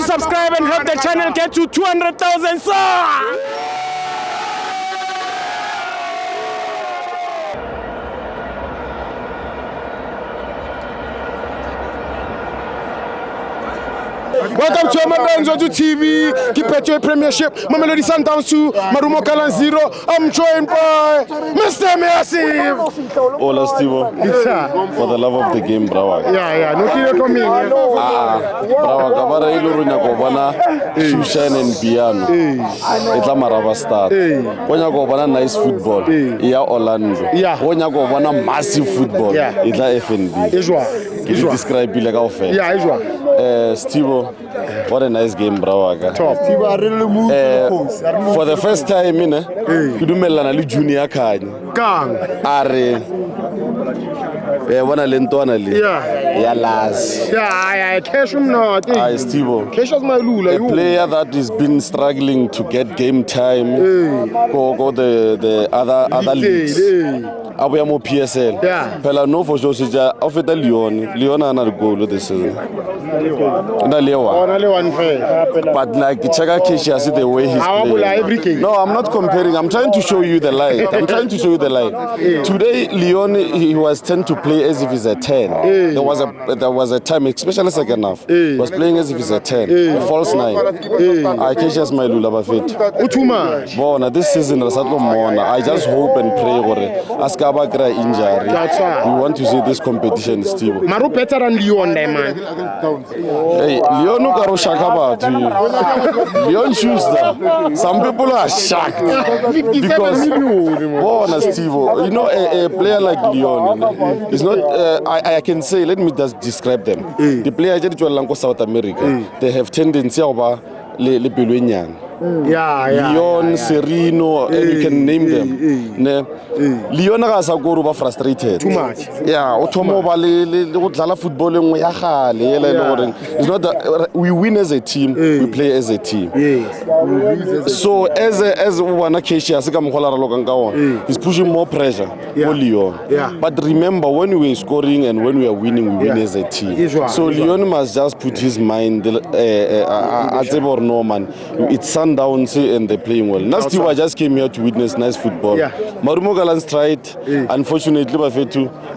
subscribe and help the channel get to 200,000 subs. Welcome to FANS Wethu TV, Capitec Premiership, Mamelodi Sundowns 2, Gallants 0. I'm joined by Mr. Massive. Hola, Steve. For the love of the game, bravo. Yeah, no kilo coming. Bravo, kabara ilurunya kobana Shushan and Piano. Itla maraba start. Wonya kobana nice football. Iya Orlando. Wonya kobana massive football. Itla FNB. Ijwa. Can you describe it like how fair? Yeah, Ijwa. Steve, what a nice game, bravo. Top. For the first time, Kudumela na junior kanye. Gang. Are wana lentwana li. Ya las. Yeah, cash not. Steve. Cash is Mailula. A player that has been struggling to get game time. Go the other leagues. Abuya mo PSL. Pela no for sure sija ofeta Lyon ana goal this season. Na Lewa. But like Chaka Keshi, I see the way he's playing. No, I'm not comparing. I'm trying to show you the light. Today, Lyon, he was tend to play as if he's a 10. There was a time, especially second half, he was playing as if he's a 10, a false 9. Keshi Mailula bafet. Utuma. Bona this season I just hope and pray for it. Askabakra injury. We want to see this competition, Steve. Maru better than Lyon, man. Hey, Lyon no karo shaka about you. Lyon choose them. Some people are shocked because Steve, you know, a player like Lyon is not. I can say, let me just describe them. The player that South America, they have tendency over le Peluinian. Lyon, Serino, and you can name them. Lyon are frustrated. Too much. Yeah, football. It's not that we win as a team, we play as a team. So as Keshi, he's pushing more pressure for Lyon. But remember, when we are scoring and when we are winning, we win as a team. So Lyon must just put his mind it's Sundowns and they're playing well. Last year I just came here to witness nice football. Gallants tried. Unfortunately,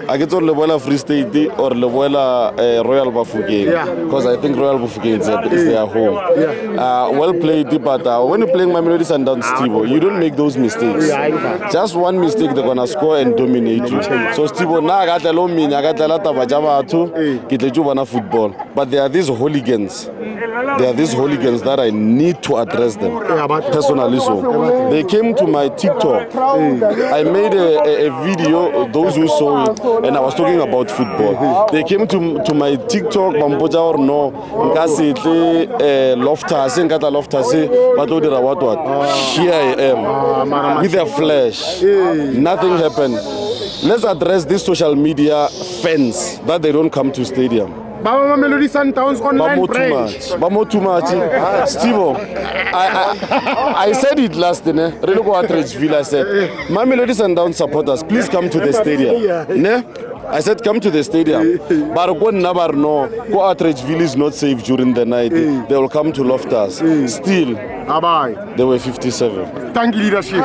I get on the Free State or the Royal Bafokeng. Because I think Royal Bafokeng is their home. Well played, but when you're playing Mamelodi Sundowns, Steve, you don't make those mistakes. Just one mistake, they're gonna score and dominate you. So Steve, now I got a long mean, I got a lot of football. But there are these hooligans. That I need to address them personally. So they came to my TikTok. I made a video, those who saw it, and I was talking about football. They came to my TikTok, Bamboja or no, Loftus, but here I am with a flash. Nothing happened. Let's address these social media fans that they don't come to stadium. Mamelodi Sundowns online branch. Too much. Steve, I said it last day. I said, Mamelodi Sundowns supporters, please come to the stadium. I said, come to the stadium. But go never know. Go Atteridgeville is not safe during the night. They will come to Loftus. Still, they were 57. Thank you, leadership.